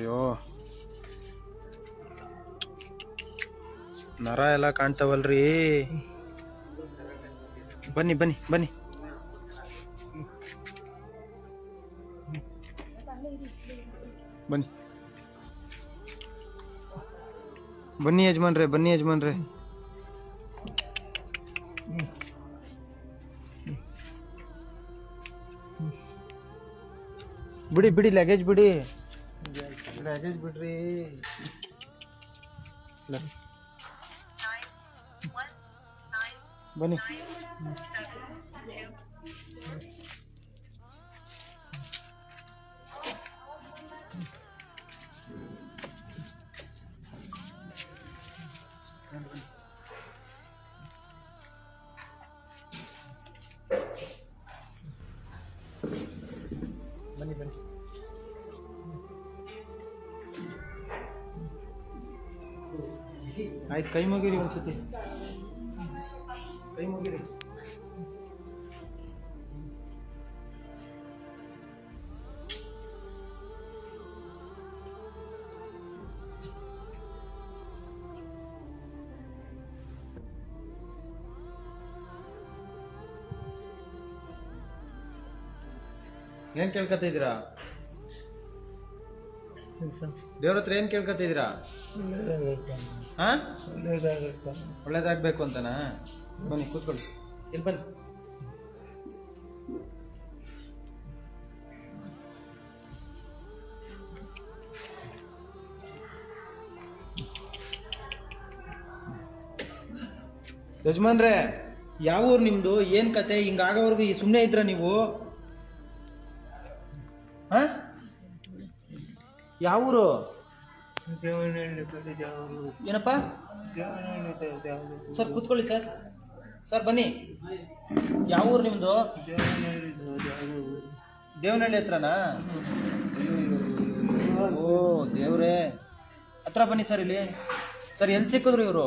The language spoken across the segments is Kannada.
ಅಯ್ಯೋ ನರ ಎಲ್ಲ ಕಾಣ್ತಾವಲ್ರಿ. ಬನ್ನಿ ಬನ್ನಿ ಬನ್ನಿ. ಬನ್ನಿ ಬನ್ನಿ ಯಜಮಾನ್ರೆ, ಬನ್ನಿ ಯಜಮಾನ್ರೆ. ಬಿಡಿ ಬಿಡಿ ಲಗೇಜ್ ಬಿಡಿ, ಲಗೇಜ್ ಬಿಡ್ರಿ. ಬನ್ನಿ ಬನ್ನಿ ಬನ್ನಿ. ಆಯ್ತು, ಕೈ ಮುಗಿರಿ ಒಂದ್ಸತಿ, ಕೈ ಮುಗಿರಿ. ಏನ್ ಕೇಳ್ಕತ್ತ ಇದ್ದೀರಾ? ದೇವ್ರ ಹತ್ರ ಏನ್ ಕೇಳ್ಕತ್ತ ಇದ್ದೀರಾ? ಒಳ್ಳೇದಾಗ್ಬೇಕು ಅಂತನಾ? ಬನ್ನಿ ಕೂತ್ಕೊಳ್ಳಿ, ಇಲ್ಲಿ ಬನ್ನಿ. ಯಜಮಾನ್ರೆ, ಯಾವ ಊರು ನಿಮ್ದು? ಏನ್ ಕತೆ? ಹಿಂಗಾಗೋವರೆಗೂ ಸುಮ್ಮನೆ ಇದ್ರ ನೀವು? ಯಾವ ಊರು? ಏನಪ್ಪ ಸರ್? ಕೂತ್ಕೊಳ್ಳಿ ಸರ್. ಸರ್ ಬನ್ನಿ. ಯಾವ ಊರು ನಿಮ್ದು? ದೇವನಹಳ್ಳಿ ಹತ್ರನಾ? ಓ ದೇವ್ರೇ, ಹತ್ರ ಬನ್ನಿ ಸರ್. ಇಲ್ಲಿ ಸರ್ ಎಲ್ಲಿ ಸಿಕ್ಕಿದ್ರು ಇವರು?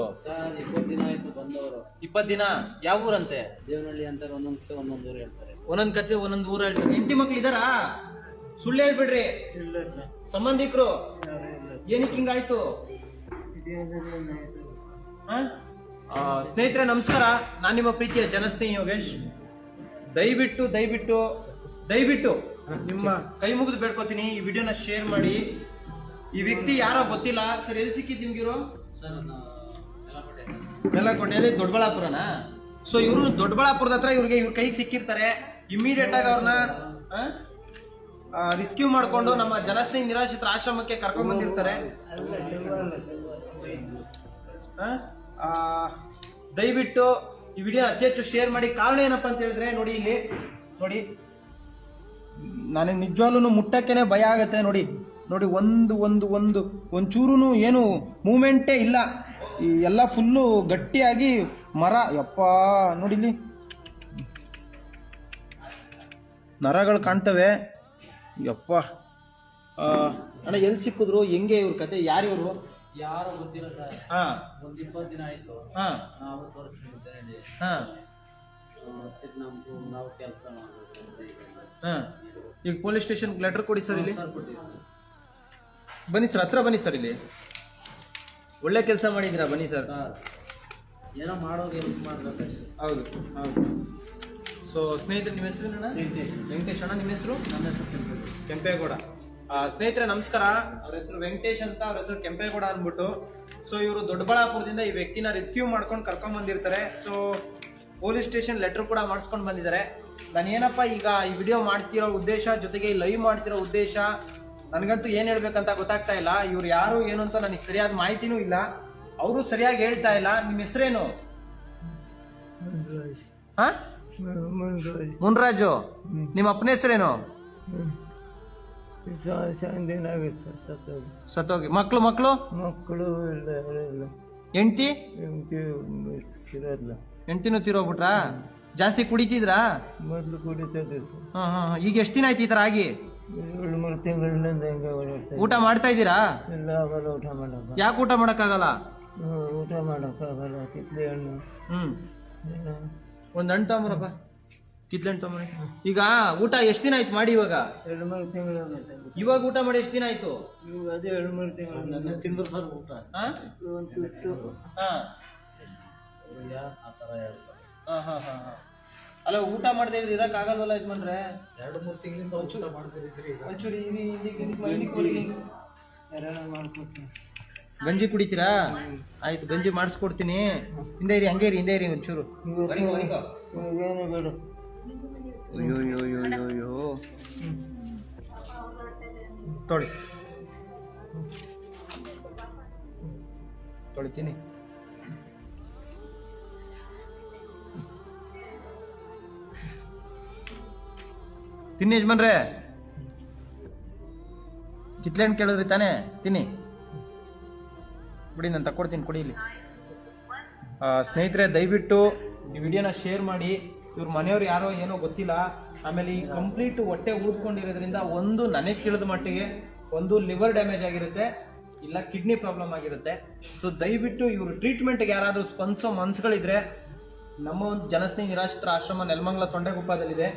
20 ದಿನ ಆಯ್ತು ಬಂದವರು. 20 ದಿನ? ಯಾವ ಊರಂತೆ? ದೇವನಹಳ್ಳಿ ಅಂತಾರೆ. ಒಂದೊಂದು ಊರು ಹೇಳ್ತಾರೆ, ಒಂದೊಂದ್ ಕತೆ ಒಂದೊಂದು ಊರು ಹೇಳ್ತಾರೆ. ಹೆಂಡತಿ ಮಕ್ಳು ಇದಾರಾ? ಸುಳ್ಳು ಹೇಳ್ಬಿಡ್ರಿ. ಇಲ್ಲ ಸರ್. ಸಂಬಂಧಿಕರು? ಏನಕ್ಕೆ ಹಿಂಗಾಯ್ತು? ಸ್ನೇಹಿತರೆ ನಮಸ್ಕಾರ, ನಾನು ನಿಮ್ಮ ಪ್ರೀತಿಯ ಜನಸ್ನೇಹಿ ಯೋಗೇಶ್. ದಯವಿಟ್ಟು ದಯವಿಟ್ಟು ದಯವಿಟ್ಟು ನಿಮ್ಮ ಕೈ ಮುಗಿದು ಬೇಡ್ಕೋತೀನಿ, ಈ ವಿಡಿಯೋನ ಶೇರ್ ಮಾಡಿ. ಈ ವ್ಯಕ್ತಿ ಯಾರೋ ಗೊತ್ತಿಲ್ಲ ಸರ್. ಎಲ್ಲಿ ಸಿಕ್ಕಿದ್ ನಿಮ್ಗಿರೋ? ಮೇಲಕೋಟೆಯಲ್ಲಿ, ದೊಡ್ಡಬಳ್ಳಾಪುರನಾ? ಸೊ ಇವರು ದೊಡ್ಡಬಳ್ಳಾಪುರದ ಹತ್ರ ಇವ್ರ ಕೈಗೆ ಸಿಕ್ಕಿರ್ತಾರೆ. ಇಮಿಡಿಯೇಟ್ ಆಗಿ ಅವ್ರನ್ನ ರಿಸ್ಕ್ಯೂ ಮಾಡ್ಕೊಂಡು ನಮ್ಮ ಜನಸ್ನೇಹಿ ನಿರಾಶ್ರಿತರ ಆಶ್ರಮಕ್ಕೆ ಕರ್ಕೊಂಡ್ ಬಂದಿರ್ತಾರೆ. ದಯವಿಟ್ಟು ಈ ವಿಡಿಯೋ ಅತಿ ಹೆಚ್ಚು ಶೇರ್ ಮಾಡಿ. ಕಾರಣ ಏನಪ್ಪಾ ಅಂತ ಹೇಳಿದ್ರೆ, ನೋಡಿ ಇಲ್ಲಿ ನೋಡಿ, ನನಗೆ ನಿಜವಾಗ್ಲೂ ಮುಟ್ಟಕ್ಕೇನೆ ಭಯ ಆಗತ್ತೆ. ನೋಡಿ ನೋಡಿ, ಒಂಚೂರು ಏನು ಮೂಮೆಂಟೇ ಇಲ್ಲ. ಈ ಎಲ್ಲ ಫುಲ್ಲು ಗಟ್ಟಿಯಾಗಿ ಮರ. ಯಪ್ಪ ನೋಡಿ, ಇಲ್ಲಿ ನರಗಳು ಕಾಣ್ತವೆ. ಯಪ್ಪ ಅಣ್ಣ, ಎಲ್ಲಿ ಸಿಕ್ಕಿದ್ರು? ಹೆಂಗೆ ಇವ್ರ ಕತೆ? ಯಾರು ಇವರು? ಯಾರು ಗೊತ್ತಿಲ್ಲ ಸರ್. ಒಂದು 20 ದಿನ ಆಯ್ತು. ನಾವು ತೋರಿಸ್ತಿದ್ದೇವೆ. ನಾವು ಕೆಲಸ ಮಾಡ್ಬೇಕು. ಈಗ ಪೊಲೀಸ್ ಸ್ಟೇಷನ್ ಲೆಟರ್ ಕೊಡಿ ಸರ್. ಇಲ್ಲಿ ಬನ್ನಿ ಸರ್, ಹತ್ರ ಬನ್ನಿ ಸರ್. ಇಲ್ಲಿ ಒಳ್ಳೆ ಕೆಲಸ ಮಾಡಿದ್ದೀರಾ, ಬನ್ನಿ ಸರ್. ಏನೋ ಮಾಡೋದು ಹೆಲ್ಪ್ ಮಾಡ್ಬೇಕು. ಹೌದು ಹೌದು. ಸೊ ಸ್ನೇಹಿತರೆ, ನಿಮ್ಮ ಹೆಸರು? ವೆಂಕಟೇಶ್ ಅಣ್ಣ. ನಿಮ್ಮ ಹೆಸರು? ನನ್ನ ಹೆಸರು ಕೆಂಪೇಗೌಡ. ಸ್ನೇಹಿತರೆ ನಮಸ್ಕಾರ. ಅವ್ರ ಹೆಸರು ವೆಂಕಟೇಶ್ ಅಂತ, ಅವ್ರ ಹೆಸರು ಕೆಂಪೇಗೌಡ ಅಂದ್ಬಿಟ್ಟು. ಸೊ ಇವರು ದೊಡ್ಡಬಳ್ಳಾಪುರದಿಂದ ಈ ವ್ಯಕ್ತಿನ ರೆಸ್ಕ್ಯೂ ಮಾಡ್ಕೊಂಡು ಕರ್ಕೊಂಡ್ ಬಂದಿರ್ತಾರೆ. ಸೊ ಪೊಲೀಸ್ ಸ್ಟೇಷನ್ ಲೆಟರ್ ಕೂಡ ಮಾಡಿಸ್ಕೊಂಡು ಬಂದಿದ್ದಾರೆ. ನಾನು ಏನಪ್ಪ ಈಗ ಈ ವಿಡಿಯೋ ಮಾಡ್ತಿರೋ ಉದ್ದೇಶ, ಜೊತೆಗೆ ಈ ಲೈವ್ ಮಾಡ್ತಿರೋ ಉದ್ದೇಶ, ನನಗಂತೂ ಏನ್ ಹೇಳ್ಬೇಕಂತ ಗೊತ್ತಾಗ್ತಾ ಇಲ್ಲ. ಇವ್ರು ಯಾರು ಏನು ಅಂತ ನನಗೆ ಸರಿಯಾದ ಮಾಹಿತಿನೂ ಇಲ್ಲ, ಅವರು ಸರಿಯಾಗಿ ಹೇಳ್ತಾ ಇಲ್ಲ. ನಿಮ್ಮ ಹೆಸರೇನು? ಮುನ್ರಾಜು. ನಿಮ್ಮ ಅಪ್ಪನ ಹೆಸರೇನು? ಸತ್ತೋಗಿ. ಮಕ್ಕಳು ಮಕ್ಕಳು ಹೆಂಡತಿ? ಹೆಂಡತಿನೂ ತೀರೋಗ್ಬಿಟ್ರಾ? ಜಾಸ್ತಿ ಕುಡಿತಿದ್ರಾ? ಮೊದಲು ಕುಡಿತದೆ. ಈಗ ಎಷ್ಟು ದಿನ ಆಯ್ತು ಈ ತರ ಆಗಿ? 2-3 ತಿಂಗಳಿಂದ ಹೆಂಗೆ ಓಡಾಡ್ತಾ. ಊಟ ಮಾಡ್ತಾ ಇದ್ದೀರಾ? ಇಲ್ಲ, ಆಗಲ್ಲ. ಊಟ ಮಾಡಲ್ಲ. ಯಾಕೆ ಊಟ ಮಾಡಕ್ಕಾಗಲ್ಲ? ಊಟ ಮಾಡಕ್ಕಾಗಲ್ಲ. ಕಿತ್ಲೆ ಹಣ್ಣು. ಒಂದ್ ಹಣ್ಣು ತಗೊಂಬರಪ್ಪ. ಕಿತ್ಲೆಂಟ್ ತೊಗೊಂಬರಿ. ಈಗ ಊಟ ಎಷ್ಟು ದಿನ ಆಯ್ತು ಮಾಡಿ? ಇವಾಗ 2-3 ತಿಂಗಳು ಇವಾಗ ಊಟ ಮಾಡಿ ಎಷ್ಟು ದಿನ ಆಯ್ತು? ಅದೇ 2-3 ತಿಂಗಳು ನನ್ನ ತಿಂದ್ರು ಸರ್ ಊಟ ಹಾ ಹಾ ಆ ಥರ ಹೇಳ್ತಾರೆ. ಹಾ ಹಾ ಹಾ ಹಾ. ಅಲ್ಲ ಊಟ ಮಾಡದೆ ಇದ್ರೆ ಇರಕ್ ಆಗಲ್ವಲ್ಲ ಯಜಮಾನ್ರೆ? 2-3 ತಿಂಗಳಿಂದ ಊಟ ಮಾಡ್ತಿದ್ರಿ. ಒಂಚೂರು ಮಾಡ್ಕೊಡ್ತೀನಿ. ಗಂಜಿ ಕುಡಿತೀರಾ? ಆಯ್ತು, ಗಂಜಿ ಮಾಡಿಸ್ಕೊಡ್ತೀನಿ. ಹಿಂದೆ ಇರಿ, ಹಂಗೆ ಇರಿ, ಹಿಂದೆ ಇರಿ ಒಂಚೂರು. ಏನು ಬೇಡ. ಅಯ್ಯೋ ಅಯ್ಯೋ ಅಯ್ಯೋ ಅಯ್ಯೋ ಅಯ್ಯೋ. ತೊಳಿ ತೊಳಿತೀನಿ. ತಿನ್ನಿ ಯಜಮಾನ್ರೆ. ಕಿತ್ಲೆಹಣ್ಣು ಕೇಳಿದ್ರಿ ತಾನೇ? ತಿನ್ನಿ ಬಿಡಿ, ನಾನು ತಕ್ಕೊಡ್ತೀನಿ, ಕೊಡಿ ಇಲ್ಲಿ. ಸ್ನೇಹಿತರೆ, ದಯವಿಟ್ಟು ಈ ವಿಡಿಯೋನ ಶೇರ್ ಮಾಡಿ. ಇವ್ರ ಮನೆಯವ್ರು ಯಾರೋ ಏನೋ ಗೊತ್ತಿಲ್ಲ. ಆಮೇಲೆ ಈ ಕಂಪ್ಲೀಟ್ ಹೊಟ್ಟೆ ಊದ್ಕೊಂಡಿರೋದ್ರಿಂದ ಒಂದು ನನಗೆ ತಿಳಿದ ಮಟ್ಟಿಗೆ ಒಂದು ಲಿವರ್ ಡ್ಯಾಮೇಜ್ ಆಗಿರುತ್ತೆ, ಇಲ್ಲ ಕಿಡ್ನಿ ಪ್ರಾಬ್ಲಮ್ ಆಗಿರುತ್ತೆ. ಸೊ ದಯವಿಟ್ಟು ಇವ್ರ ಟ್ರೀಟ್ಮೆಂಟ್ಗೆ ಯಾರಾದರೂ ಸ್ಪಂದಿಸೋ ಮನ್ಸುಗಳಿದ್ರೆ ನಮ್ಮ ಒಂದು ಜನಸ್ನೇಹಿ ನಿರಾಶ್ರಿತರ ಆಶ್ರಮ ನೆಲಮಂಗಲ ಸೊಂಡೆಗುಪ್ಪದಲ್ಲಿದೆ.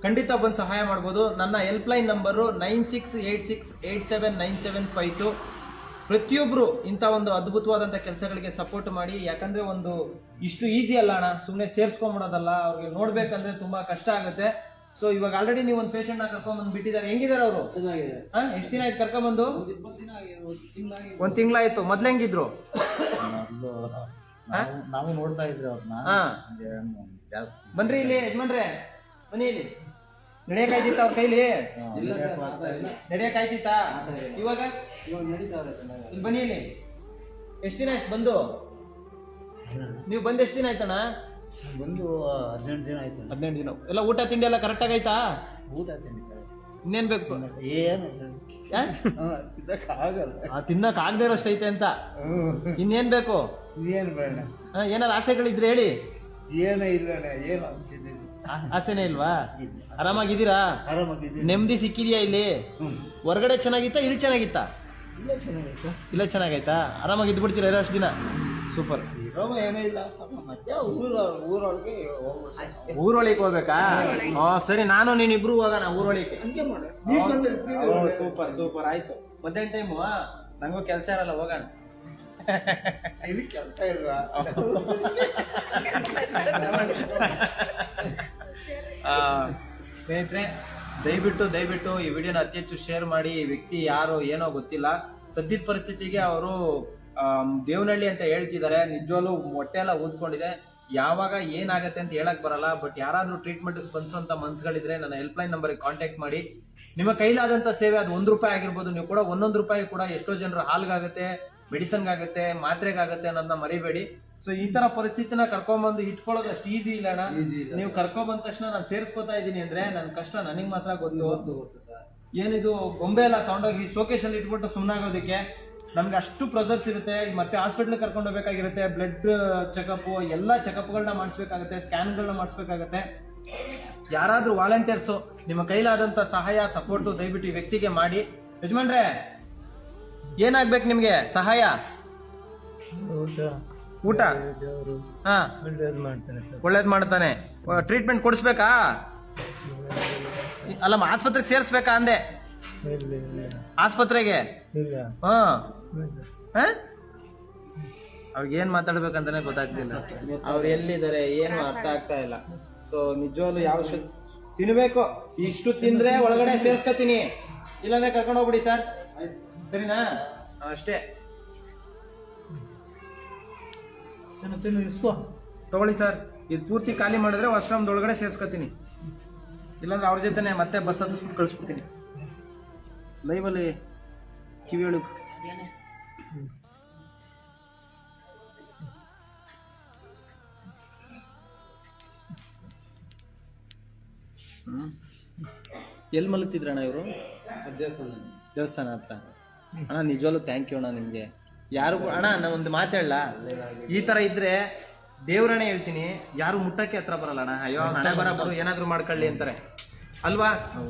ಖಂಡಿತ ಬಂದು ಸಹಾಯ ಮಾಡ್ಬೋದು. ನನ್ನ ಹೆಲ್ಪ್ಲೈನ್ ನಂಬರು 9686879752. ಪ್ರತಿಯೊಬ್ಬರು ಇಂಥ ಒಂದು ಅದ್ಭುತವಾದಂಥ ಕೆಲಸಗಳಿಗೆ ಸಪೋರ್ಟ್ ಮಾಡಿ. ಯಾಕಂದ್ರೆ ಒಂದು ಇಷ್ಟು ಈಸಿ ಅಲ್ಲ ಅಣ್ಣ, ಸುಮ್ಮನೆ ಸೇರಿಸ್ಕೊಂಬಿಡೋದಲ್ಲ. ಅವ್ರಿಗೆ ನೋಡ್ಬೇಕಂದ್ರೆ ತುಂಬಾ ಕಷ್ಟ ಆಗುತ್ತೆ. ಸೊ ಇವಾಗ ಆಲ್ರೆಡಿ ನೀವು ಒಂದು ಪೇಷಂಟ್ ನ ಕರ್ಕೊಂಡ್ ಬಿಟ್ಟಿದ್ದಾರೆ. ಹೆಂಗಿದ್ದಾರೆ ಅವರು? ಚೆನ್ನಾಗಿದೆ. ಎಷ್ಟು ದಿನ ಆಯ್ತು ಕರ್ಕೊಂಡ್ಬಂದು? 20 ದಿನ ಆಗಿದೆ. ಒಂದ್ ತಿಂಗಳಾಯ್ತು. ಮೊದ್ಲು ಹೆಂಗಿದ್ರು? ನಾವು ನೋಡ್ತಾ ಇದ್ರಿ ಅವ್ರನ್ನ. ಹಾ, ಜಾಸ್ತಿ. ಬನ್ರಿ ಇಲ್ಲಿ ಯಜಮಾನ್ರೆ, ಬನ್ನಿ ಇಲ್ಲಿ. ನಡೆಯಕ್ಕಾಯ್ತಿತ್ತ ಅವ್ರ ಕೈಲಿ? ಇಲ್ಲ ಸರ್, ಆಗ್ತಾ ಇಲ್ಲ. ನಡೆಯಕ್ಕಾಯ್ತಿತ್ತ? ಇವಾಗ ನಡೀತಾವ್ರೆ ಚೆನ್ನಾಗಿ. ಇಲ್ಲಿ ಬನ್ನಿ ಇಲ್ಲಿ. ಎಷ್ಟು ದಿನ ಆಯ್ತು ಬಂದು? ನೀವು ಬಂದು ಎಷ್ಟು ದಿನ ಆಯ್ತಣ್ಣ? ಬಂದು 18 ದಿನ ಆಯ್ತು. 18 ದಿನ. ಎಲ್ಲ ಊಟ ತಿಂಡಿ ಎಲ್ಲ ಕರೆಕ್ಟ್ ಆಗೈತಾ? ಊಟ ತಿಂಡಿದ್ದಾರೆ. ಇನ್ನೇನ್ ಬೇಕು? ಏನು ಆಗಲ್ಲ. ತಿನ್ನಕ್ ಆಗದೆ ಇರೋಷ್ಟು ಐತೆ ಅಂತ. ಇನ್ನೇನ್ ಬೇಕು? ಏನು ಬೇಡ. ಏನಾರು ಆಸೆಗಳಿದ್ರೆ ಹೇಳಿ. ಏನೂ ಇಲ್ಲ, ಏನು ಅನ್ಸಿಲ್ಲ. ಆಸೆನೇ ಇಲ್ವಾ? ಆರಾಮಾಗಿದ್ದೀರಾ? ಆರಾಮಾಗಿದ್ದೀನಿ. ನೆಮ್ಮದಿ ಸಿಕ್ಕಿದ್ಯಾ ಇಲ್ಲಿ? ಹೊರಗಡೆ ಚೆನ್ನಾಗಿತ್ತಾ ಇಲ್ಲಿ ಚೆನ್ನಾಗಿತ್ತಾ? ಇಲ್ಲ ಚೆನ್ನಾಗೈತೆ. ಇಲ್ಲ ಚೆನ್ನಾಗೈತಾ? ಆರಾಮಾಗಿ ಬಿಡ್ತೀರಾ ಇರೋಷ್ಟು ದಿನ? ಸೂಪರ್. ಇರೋವ ಏನೂ ಇಲ್ಲ, ಸ್ವಲ್ಪ ಮತ್ತೆ ಊರೊಳಗೆ ಹೋಗ್ಬಿಟ್ಟು ಊರೊಳಗೆ ಹೋಗ್ಬೇಕಾ? ಸರಿ, ನಾನು ನೀನಿಬ್ರು ಹೋಗೋಣ ಊರೊಳಗೆ. ಹಂಗೆ ಮಾಡ. ಸೂಪರ್ ಸೂಪರ್, ಆಯ್ತು. ಮಧ್ಯಾಹ್ನ ಟೈಮು ನಂಗೂ ಕೆಲಸ ಇರಲ್ಲ, ಹೋಗೋಣ. ಇಲ್ಲಿ ಕೆಲಸ ಇಲ್ವಾ? ಸ್ನೇಹಿತರೆ, ದಯವಿಟ್ಟು ಈ ವಿಡಿಯೋನ ಅತಿ ಹೆಚ್ಚು ಶೇರ್ ಮಾಡಿ. ಈ ವ್ಯಕ್ತಿ ಯಾರು ಏನೋ ಗೊತ್ತಿಲ್ಲ. ಸದ್ಯದ ಪರಿಸ್ಥಿತಿಗೆ ಅವರು ದೇವನಹಳ್ಳಿ ಅಂತ ಹೇಳ್ತಿದ್ದಾರೆ. ನಿಜವಾಗ್ಲೂ ಹೊಟ್ಟೆ ಎಲ್ಲ ಊದ್ಕೊಂಡಿದೆ. ಯಾವಾಗ ಏನಾಗತ್ತೆ ಅಂತ ಹೇಳಕ್ ಬರಲ್ಲ. ಬಟ್ ಯಾರಾದ್ರೂ ಟ್ರೀಟ್ಮೆಂಟ್ ಸ್ಪಂದಿಸುವಂತ ಮನ್ಸುಗಳಿದ್ರೆ ನನ್ನ ಹೆಲ್ಪ್ಲೈನ್ ನಂಬರ್ಗೆ ಕಾಂಟ್ಯಾಕ್ಟ್ ಮಾಡಿ. ನಿಮ್ಮ ಕೈಲಾದಂತ ಸೇವೆ, ಅದು ₹1 ಆಗಿರ್ಬೋದು. ನೀವು ಕೂಡ ₹1 ಕೂಡ ಎಷ್ಟೋ ಜನರು ಹಾಲ್ಗಾಗತ್ತೆ, ಮೆಡಿಸನ್ಗಾಗತ್ತೆ, ಮಾತ್ರೆಗಾಗತ್ತೆ ಅನ್ನೋದನ್ನ ಮರಿಬೇಡಿ. ಸೊ ಈ ತರ ಪರಿಸ್ಥಿತಿನ ಕರ್ಕೊಂಡ್ಬಂದು ಇಟ್ಕೊಳ್ಳೋದು ಅಷ್ಟು ಈಸಿ ಇಲ್ಲ ಅಣ್ಣ. ನೀವು ಕರ್ಕೊಂಡ್ಬಂದ ತಕ್ಷಣ ನಾನು ಸೇರಿಸ್ಕೊತಾ ಇದ್ದೀನಿ ಅಂದ್ರೆ ನನ್ನ ಕಷ್ಟ ನನಗೆ ಮಾತ್ರ ಗೊತ್ತು. ಏನಿದು ಗೊಂಬೆ ಎಲ್ಲ ತಗೊಂಡೋಗಿ ಶೋಕೇಶ್ ಅಲ್ಲಿ ಇಟ್ಬಿಟ್ಟು ಸುಮ್ಮನಾಗೋದಕ್ಕೆ ನಮ್ಗೆ ಅಷ್ಟು ಪ್ರೆಸರ್ಸ್ ಇರುತ್ತೆ. ಮತ್ತೆ ಹಾಸ್ಪಿಟ್ಲ್ ಕರ್ಕೊಂಡು ಹೋಗ್ಬೇಕಾಗಿರುತ್ತೆ. ಬ್ಲಡ್ ಚೆಕಪ್, ಎಲ್ಲ ಚೆಕಪ್ಗಳನ್ನ ಮಾಡಿಸ್ಬೇಕಾಗತ್ತೆ, ಸ್ಕ್ಯಾನ್ಗಳನ್ನ ಮಾಡಿಸ್ಬೇಕಾಗತ್ತೆ. ಯಾರಾದ್ರೂ ವಾಲಂಟಿಯರ್ಸು ನಿಮ್ಮ ಕೈಲಾದಂತ ಸಹಾಯ, ಸಪೋರ್ಟು ದಯವಿಟ್ಟು ಈ ವ್ಯಕ್ತಿಗೆ ಮಾಡಿ. ಯಜಮಾನ್ರೆ, ಏನಾಗ್ಬೇಕು ನಿಮ್ಗೆ ಸಹಾಯ? ಊಟ ಹಾ, ಒಳ್ಳೇದ್ ಮಾಡ್ತಾನೆ. ಟ್ರೀಟ್ಮೆಂಟ್ ಕೊಡಿಸ್ಬೇಕಾ? ಅಲ್ಲಮ್ಮ, ಆಸ್ಪತ್ರೆಗೆ ಸೇರಿಸ್ಬೇಕಾ ಅಂದೆ. ಆಸ್ಪತ್ರೆಗೆ? ಹಾ, ಅವ್ರಿಗೆ ಏನ್ ಮಾತಾಡ್ಬೇಕಂತಾನೆ ಗೊತ್ತಾಗ್ತಿಲ್ಲ. ಅವ್ರು ಎಲ್ಲಿದ್ದಾರೆ ಏನು ಅರ್ಥ ಆಗ್ತಾ ಇಲ್ಲ. ಸೊ ನಿಜವಾಗ್ಲು ಯಾವ ತಿನ್ಬೇಕು, ಇಷ್ಟು ತಿಂದ್ರೆ ಒಳಗಡೆ ಸೇರ್ಸ್ಕೊತೀನಿ, ಇಲ್ಲಾಂದ್ರೆ ಕರ್ಕೊಂಡು ಹೋಗ್ಬಿಡಿ ಸರ್. ಸರಿನಾ? ಅಷ್ಟೇ. ತಗೊಳ್ಳಿ ಸರ್, ಇದು ಪೂರ್ತಿ ಖಾಲಿ ಮಾಡಿದ್ರೆ ವಾಶ್ರೂಮ್ದೊಳಗಡೆ ಸೇರ್ಸ್ಕೊತೀನಿ. ಇಲ್ಲಾಂದ್ರೆ ಅವ್ರ ಜೊತೆನೆ ಮತ್ತೆ ಬಸ್ ಹತ್ತಿಸ್ಬಿಟ್ಟು ಕಳಿಸ್ಬಿಡ್ತೀನಿ. ಲೈವಲ್ಲಿ ಕಿವಿ ಹೇಳು. ಎಲ್ಲಿ ಮಲಗ್ತಿದ್ರಣ್ಣ ಇವರು? ದೇವಸ್ಥಾನ ಹತ್ರ. ಅಣ್ಣ ನಿಜವಾಗ್ಲೂ ಥ್ಯಾಂಕ್ ಯು ಅಣ್ಣ ನಿಮ್ಗೆ. ಯಾರು ಅಣ್ಣ, ನಾನು ಒಂದು ಮಾತಾಡಲ್ಲ, ಈ ತರ ಇದ್ರೆ ದೇವ್ರಣ್ಣ ಹೇಳ್ತೀನಿ, ಯಾರು ಮುಟ್ಟಕ್ಕೆ ಹತ್ರ ಬರಲ್ಲ ಅಣ್ಣ. ಅಯ್ಯೋ ಹಣೆ ಬರೋ ಏನಾದ್ರು ಮಾಡ್ಕೊಳ್ಳಿ ಅಂತಾರೆ ಅಲ್ವಾ?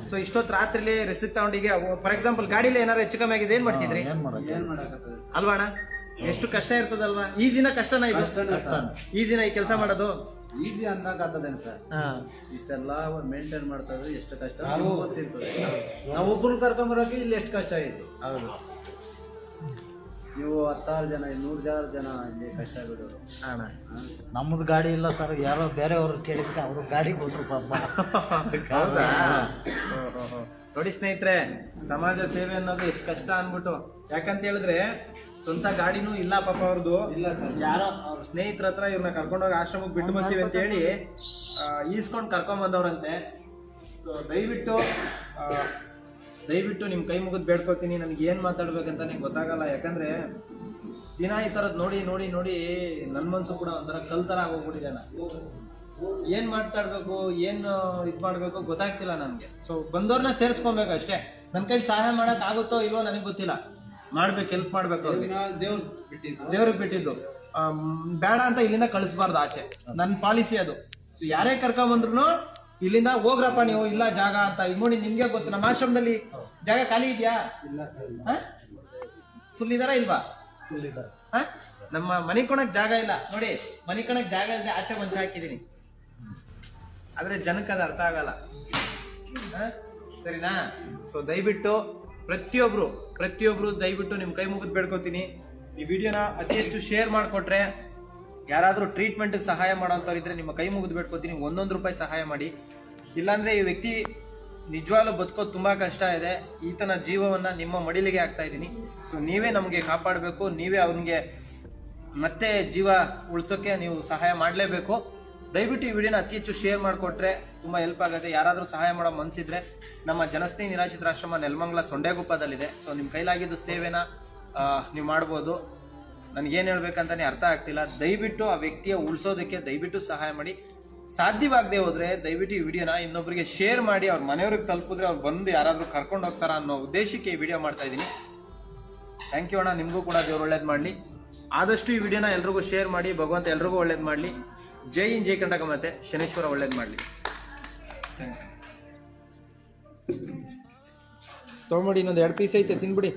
ಸೊ ಇಷ್ಟೊತ್ತು ರಾತ್ರಿಲಿ ರೆಸಿಕ್ ತಗೊಂಡಿಗೆ, ಫಾರ್ ಎಕ್ಸಾಂಪಲ್ ಗಾಡಿಲಿ ಏನಾರು ಹೆಚ್ಚು ಕಮ್ಮಿ ಆಗಿದೆ ಏನ್ ಮಾಡ್ತಿದ್ರಿ ಅಲ್ವಾ ಅಣ್ಣ? ಎಷ್ಟು ಕಷ್ಟ ಇರ್ತದಲ್ವಾ? ಈಜಿನ ಕಷ್ಟನ ಇದು? ಈಜಿನ ಈ ಕೆಲಸ ಮಾಡೋದು? ಈಸಿ ಅನ್ನಕ್ಕಾಗ್ತದೇನು ಸರ್? ಹಾಂ ಇಷ್ಟೆಲ್ಲ ಮೇಂಟೈನ್ ಮಾಡ್ತಾ ಇದ್ರೆ ಎಷ್ಟು ಕಷ್ಟ ನಿಮ್ಗೆ ಗೊತ್ತಿರ್ತದೆ. ನಾವು ಒಬ್ಬರು ಕರ್ಕೊಂಬರೋಕೆ ಇಲ್ಲಿ ಎಷ್ಟು ಕಷ್ಟ ಐತಿ. ಹೌದು. ನೀವು 10 ಜನ 100 ಜನ ಇಲ್ಲಿ ಕಷ್ಟ ಬಿಡೋರು. ಅಣ್ಣ ನಮ್ಮದು ಗಾಡಿ ಇಲ್ಲ ಸರ್, ಯಾರೋ ಬೇರೆಯವ್ರು ಕೇಳಿದ್ರೆ ಅವರು ಗಾಡಿ ಕೊಟ್ಟರು ಪಾಪ. ಹೌದಾ? ನೋಡಿ ಸ್ನೇಹಿತರೆ, ಸಮಾಜ ಸೇವೆ ಅನ್ನೋದು ಎಷ್ಟು ಕಷ್ಟ ಅನ್ಬಿಟ್ಟು. ಯಾಕಂತ ಹೇಳಿದ್ರೆ ಸ್ವಂತ ಗಾಡಿನೂ ಇಲ್ಲ ಪಾಪ ಅವ್ರದ್ದು. ಇಲ್ಲ ಸರ್. ಯಾರೋ ಅವ್ರ ಸ್ನೇಹಿತರ ಹತ್ರ ಇವ್ರನ್ನ ಕರ್ಕೊಂಡೋಗಿ ಆಶ್ರಮಕ್ಕೆ ಬಿಟ್ಟು ಬರ್ತೀವಿ ಅಂತ ಹೇಳಿ ಈಸ್ಕೊಂಡು ಕರ್ಕೊಂಡ್ ಬಂದವ್ರಂತೆ. ಸೊ ದಯವಿಟ್ಟು ನಿಮ್ ಕೈ ಮುಗಿದ್ ಬೇಡ್ಕೋತೀನಿ. ನನಗೆ ಏನ್ ಮಾತಾಡ್ಬೇಕಂತ ನಂಗೆ ಗೊತ್ತಾಗಲ್ಲ. ಯಾಕಂದ್ರೆ ದಿನ ಈ ತರದ್ ನೋಡಿ ನೋಡಿ ನೋಡಿ ನನ್ ಮನ್ಸು ಕೂಡ ಒಂಥರ ಕಲ್ತರ ಆಗೋಗ್ಬಿಟ್ಟಿದೆ. ಏನ್ ಮಾತಾಡ್ಬೇಕು, ಏನ್ ಇದ್ ಮಾಡ್ಬೇಕು ಗೊತ್ತಾಗ್ತಿಲ್ಲ ನನ್ಗೆ. ಸೊ ಬಂದವ್ರನ್ನ ಸೇರಿಸ್ಕೊಬೇಕು ಅಷ್ಟೇ. ನನ್ ಕೈ ಸಹಾಯ ಮಾಡಕ್ ಆಗುತ್ತೋ ಇಲ್ವೋ ನನಗೆ ಗೊತ್ತಿಲ್ಲ. ಮಾಡ್ಬೇಕು, ಹೆಲ್ಪ್ ಮಾಡ್ಬೇಕು. ದೇವ್ರಿಗೆ ಬಿಟ್ಟಿದ್ದು ಬೇಡ ಅಂತ ಇಲ್ಲಿಂದ ಕಳಿಸ್ಬಾರ್ದು ಆಚೆ. ನನ್ನ ಪಾಲಿಸಿ ಅದು. ಸೊ ಯಾರೇ ಕರ್ಕೊಂಡ್ ಬಂದ್ರು ಇಲ್ಲಿಂದ ಹೋಗ್ರಪ್ಪ ನೀವು, ಇಲ್ಲ ಜಾಗ ಅಂತ. ಈಗ ನೋಡಿ ನಿಮ್ಗೆ ಗೊತ್ತು, ನಮ್ಮ ಆಶ್ರಮದಲ್ಲಿ ಜಾಗ ಖಾಲಿ ಇದೆಯಾ? ಫುಲ್ ಇದಾರ ಇಲ್ವಾ? ನಮ್ಮ ಮನೆ ಕೊಣಕ್ ಜಾಗ ಇಲ್ಲ ನೋಡಿ. ಮನೆ ಕೊಣಕ್ ಜಾಗ ಇಲ್ಲದೆ ಆಚೆ ಮಂಚ ಹಾಕಿದೀನಿ. ಆದ್ರೆ ಜನಕ್ಕೆ ಅದು ಅರ್ಥ ಆಗಲ್ಲ. ಸರಿನಾ? ಸೊ ದಯವಿಟ್ಟು ಪ್ರತಿಯೊಬ್ರು ದಯವಿಟ್ಟು ನಿಮ್ ಕೈ ಮುಗಿದ್ ಬೇಡ್ಕೋತೀನಿ. ಈ ವಿಡಿಯೋನ ಅತಿ ಹೆಚ್ಚು ಶೇರ್ ಮಾಡ್ಕೊಟ್ರೆ, ಯಾರಾದ್ರೂ ಟ್ರೀಟ್ಮೆಂಟ್ ಸಹಾಯ ಮಾಡೋಂಥವ್ರು ಇದ್ರೆ ನಿಮ್ಮ ಕೈ ಮುಗಿದ್ ಬೇಡ್ಕೋತೀನಿ, 1 ರೂಪಾಯಿ ಸಹಾಯ ಮಾಡಿ. ಇಲ್ಲಾಂದ್ರೆ ಈ ವ್ಯಕ್ತಿ ನಿಜವಾಗ್ಲೂ ಬದುಕೋದು ತುಂಬಾ ಕಷ್ಟ ಇದೆ. ಈತನ ಜೀವವನ್ನ ನಿಮ್ಮ ಮಡಿಲಿಗೆ ಹಾಕ್ತಾ ಇದ್ದೀನಿ. ಸೊ ನೀವೇ ನಮ್ಗೆ ಕಾಪಾಡಬೇಕು. ನೀವೇ ಅವ್ನಿಗೆ ಮತ್ತೆ ಜೀವ ಉಳ್ಸೋಕೆ ನೀವು ಸಹಾಯ ಮಾಡ್ಲೇಬೇಕು. ದಯವಿಟ್ಟು ಈ ವಿಡಿಯೋನ ಅತಿ ಹೆಚ್ಚು ಶೇರ್ ಮಾಡಿಕೊಟ್ರೆ ತುಂಬಾ ಹೆಲ್ಪ್ ಆಗುತ್ತೆ. ಯಾರಾದ್ರೂ ಸಹಾಯ ಮಾಡೋ ಮನ್ಸಿದ್ರೆ ನಮ್ಮ ಜನಸ್ನೇಹಿ ನಿರಾಶ್ರಿತರ ಆಶ್ರಮ ನೆಲಮಂಗಲ ಸೊಂಡೆಗುಪ್ಪದಲ್ಲಿದೆ. ಸೊ ನಿಮ್ ಕೈಲಾಗಿದ್ದು ಸೇವೆನ ನೀವು ಮಾಡ್ಬೋದು. ನನ್ಗೇನ್ ಹೇಳ್ಬೇಕಂತಾನೆ ಅರ್ಥ ಆಗ್ತಿಲ್ಲ. ದಯವಿಟ್ಟು ಆ ವ್ಯಕ್ತಿಯ ಉಳಿಸೋದಕ್ಕೆ ದಯವಿಟ್ಟು ಸಹಾಯ ಮಾಡಿ. ಸಾಧ್ಯವಾಗದೆ ಹೋದ್ರೆ ದಯವಿಟ್ಟು ಈ ವಿಡಿಯೋನ ಇನ್ನೊಬ್ಬರಿಗೆ ಶೇರ್ ಮಾಡಿ. ಅವ್ರ ಮನೆಯವ್ರಿಗೆ ತಲುಪಿದ್ರೆ ಅವ್ರು ಬಂದು ಯಾರಾದ್ರೂ ಕರ್ಕೊಂಡು ಹೋಗ್ತಾರ ಅನ್ನೋ ಉದ್ದೇಶಕ್ಕೆ ಈ ವಿಡಿಯೋ ಮಾಡ್ತಾ ಇದ್ದೀನಿ. ಥ್ಯಾಂಕ್ ಯು ಅಣ್ಣ. ನಿಮ್ಗೂ ಕೂಡ ದೇವ್ರು ಒಳ್ಳೇದ್ ಮಾಡ್ಲಿ. ಆದಷ್ಟು ಈ ವಿಡಿಯೋನ ಎಲ್ರಿಗೂ ಶೇರ್ ಮಾಡಿ. ಭಗವಂತ ಎಲ್ರಿಗೂ ಒಳ್ಳೇದ್ ಮಾಡ್ಲಿ. ಜೈ ಹಿಂದ್, ಜೈ ಕರ್ನಾಟಕ. ಮತ್ತೆ ಶನೇಶ್ವರ ಒಳ್ಳೇದ್ ಮಾಡ್ಲಿ. ತೊಗೊಂಬಿಡಿ, ಇನ್ನೊಂದು 2 ಪೀಸ್ ಐತೆ, ತಿನ್ಬಿಡಿ.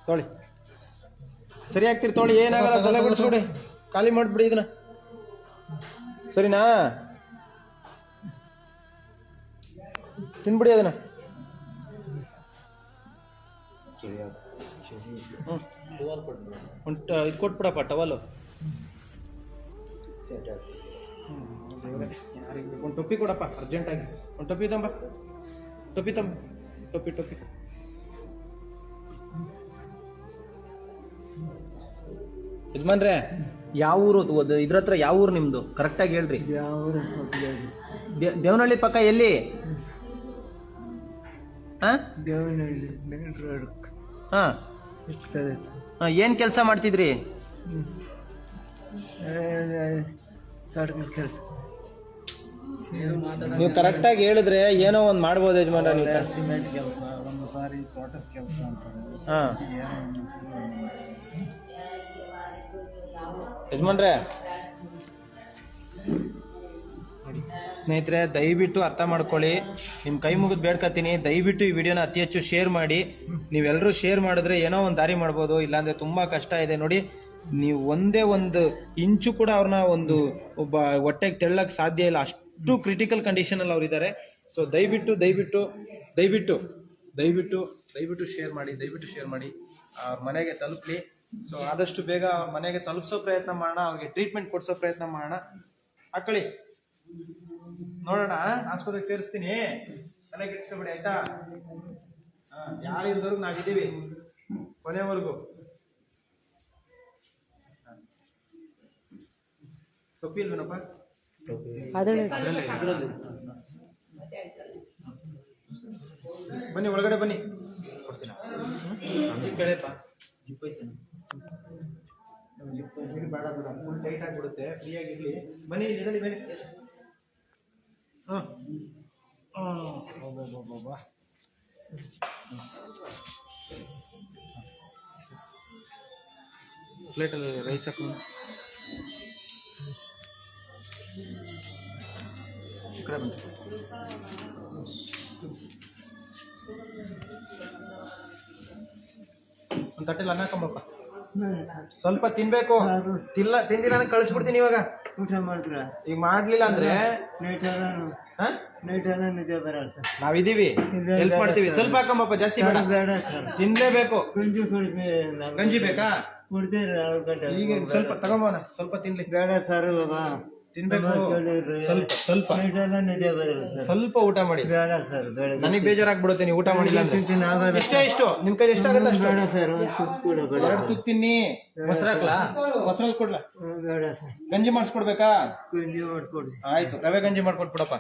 ತೊಳಿ, ಸರಿ ಆಗ್ತಿರಿ ತೊಳಿ, ಏನಾಗಲ್ಲ. ತಲೆ ಬಿಡಿಸ್ಬಿಡಿ, ಖಾಲಿ ಮಾಡ್ಬಿಡಿ ಇದನ್ನ. ಸರಿನಾ? ತಿನ್ಬಿಡಿ ಅದನ್ನ. ಇದು ಕೊಟ್ಬಿಡಪ್ಪ ಟವಲು. ಒಂದು ಟೊಪ್ಪಿ ಕೊಡಪ್ಪ ಅರ್ಜೆಂಟಾಗಿ. ಒಂದು ಟೊಪ್ಪಿ ತಂಬ, ಟೊಪ್ಪಿ. ಯಜಮಾನ್ರೆ, ಯಾವ ಊರು? ಇದ್ರ ಹತ್ರ ಯಾವ ಊರು ನಿಮ್ದು? ಕರೆಕ್ಟಾಗಿ ಹೇಳ್ರಿ. ದೇವನಹಳ್ಳಿ ಪಕ್ಕ ಎಲ್ಲಿ? Devanahalli main road. ಏನ್ ಕೆಲಸ ಮಾಡ್ತಿದ್ರಿ? ಕೆಲಸ. ನೀವು ಕರೆಕ್ಟಾಗಿ ಹೇಳಿದ್ರೆ ಏನೋ ಒಂದು ಮಾಡ್ಬೋದು ಯಜಮಾನ್ರೆ. ಸಿಮೆಂಟ್ ಕೆಲಸ, ಒಂದು ಸಾರಿ ತೋಟದ ಕೆಲಸ ಅಂತಾರೆ. ಯಜಮಾನ್ರೆ, ಸ್ನೇಹಿತರೆ ದಯವಿಟ್ಟು ಅರ್ಥ ಮಾಡ್ಕೊಳ್ಳಿ. ನಿಮ್ ಕೈ ಮುಗಿದ್ ಬೇಡ್ಕತೀನಿ. ದಯವಿಟ್ಟು ಈ ವಿಡಿಯೋನ ಅತಿ ಹೆಚ್ಚು ಶೇರ್ ಮಾಡಿ. ನೀವೆಲ್ಲರೂ ಶೇರ್ ಮಾಡಿದ್ರೆ ಏನೋ ಒಂದು ದಾರಿ ಮಾಡ್ಬೋದು. ಇಲ್ಲಾಂದ್ರೆ ತುಂಬಾ ಕಷ್ಟ ಇದೆ ನೋಡಿ. ನೀವು ಒಂದೇ ಒಂದು ಇಂಚು ಕೂಡ ಅವ್ರನ್ನ ಒಬ್ಬ ಹೊಟ್ಟೆಗೆ ತೆಳ್ಳಕ್ ಸಾಧ್ಯ ಇಲ್ಲ. ಅಷ್ಟು ಕ್ರಿಟಿಕಲ್ ಕಂಡೀಷನ್ ಅಲ್ಲಿ ಅವ್ರಿದ್ದಾರೆ. ಸೊ ದಯವಿಟ್ಟು ಶೇರ್ ಮಾಡಿ. ಅವ್ರ ಮನೆಗೆ ತಲುಪಲಿ. ಸೊ ಆದಷ್ಟು ಬೇಗ ಅವ್ರ ಮನೆಗೆ ತಲುಪಿಸೋ ಪ್ರಯತ್ನ ಮಾಡೋಣ. ಅವ್ರಿಗೆ ಟ್ರೀಟ್ಮೆಂಟ್ ಕೊಡ್ಸೋ ಪ್ರಯತ್ನ ಮಾಡೋಣ. ಹಾಕೊಳ್ಳಿ, ನೋಡೋಣ. ಆಸ್ಪತ್ರೆಗೆ ಸೇರಿಸ್ತೀನಿ. ತಲೆಗೆ ಇಡ್ಸ್ಕೊಬಿಡಿ, ಆಯ್ತಾ? ಯಾರು ಇಲ್ದವ್ರಿಗೆ ನಾವಿದ್ದೀವಿ ಕೊನೆವರೆಗೂ. ಟೊಪ್ಪಿ ಇಲ್ವೇನಪ್ಪ? ಬನ್ನಿ, ಒಳಗಡೆ ಬನ್ನಿ, ಕೊಡ್ತೀನಿ. ಜಿಪ್ ಹೇಳಪ್ಪ. ಜಿಪ್ ಐತೆ ಬೇಡ, ಫುಲ್ ಟೈಟ್ ಆಗಿಬಿಡುತ್ತೆ. ಫ್ರೀ ಆಗಿರ್ಲಿ. ಬನ್ನಿ, ಇದರಲ್ಲಿ ಬನ್ನಿ. ಪ್ಲೇಟಲ್ಲಿ ರೈಸ್ ಹಾಕೊಂಡು ಈ ಕಡೆ ಬನ್ನಿ. ಒಂದು ತಟ್ಟೆಲಿ ಅನ್ನ ಹಾಕೊಂಬಪ್ಪ. ಸ್ವಲ್ಪ ತಿನ್ಬೇಕು. ತಿಂದಿಲ್ಲ ಅಂದ್ರೆ ಕಳಿಸ್ಬಿಡ್ತೀನಿ ಇವಾಗ. ಊಟ ಮಾಡಿದ್ರ ಈಗ ಮಾಡ್ಲಿಲ್ಲ ಅಂದ್ರೆ ನೈಟ್ ಎಲ್ಲ ನಿದ್ದೆ ಬರಲ್ಲ ಸರ್. ನಾವಿದೀವಿ, ಹೆಲ್ಪ್ ಮಾಡ್ತೀವಿ. ಸ್ವಲ್ಪ ಹಾಕೊಂಬಪ್ಪ, ಜಾಸ್ತಿ ಬೇಡ. ಬೇಡ ಸರ್, ತಿನ್ಲೇಬೇಕು. ಗಂಜಿ ಕುಡಿದ್ವಿ. ಗಂಜಿ ಬೇಕಾ? ಕುಡ್ತೀರಿ 4 ಗಂಟೆ. ಈಗ ಸ್ವಲ್ಪ ತಗೊಂಬೋಣ, ಸ್ವಲ್ಪ ತಿನ್ಲಿ. ಬೇಡ ಸರ್, ಇವಾಗ ತಿನ್ಬೇಕು. ಸ್ವಲ್ಪ ನೈಟ್ ಎಲ್ಲ ನಿದ್ದೆ ಬರಲ್ಲ ಸರ್. ಸ್ವಲ್ಪ ಊಟ ಮಾಡಿ. ಬೇಡ ಸರ್, ಬೆಳಗ್ಗೆ ನನಗೆ ಬೇಜಾರಾಗ್ಬಿಡುತ್ತೆ ನೀವು ಊಟ ಮಾಡಿಲ್ಲ ಅಂದ್ರೆ. ತಿಂತೀನಿ ಆಗಲ್ಲ. ಇಷ್ಟು ನಿಮ್ ಕೈ ಎಷ್ಟಾಗುತ್ತೆ ಅಷ್ಟು. ಬೇಡ ಸರ್, ಒಂದು ತುತ್ತು ಕೂಡ ಬೇಡ. 2 ತುತ್ತು ತಿನ್ನಿ. ಮೊಸರಾಕ್ಲಾ? ಮೊಸರಲ್ಲಿ ಕೊಡ್ಲಾ? ಬೇಡ ಸರ್. ಗಂಜಿ ಮಾಡಿಸ್ಕೊಡ್ಬೇಕಾ? ಗಂಜಿ ಮಾಡ್ಕೊಡಿ. ಆಯ್ತು, ರವೆ ಗಂಜಿ ಮಾಡ್ಕೊಟ್ಬಿಡಪ್ಪ.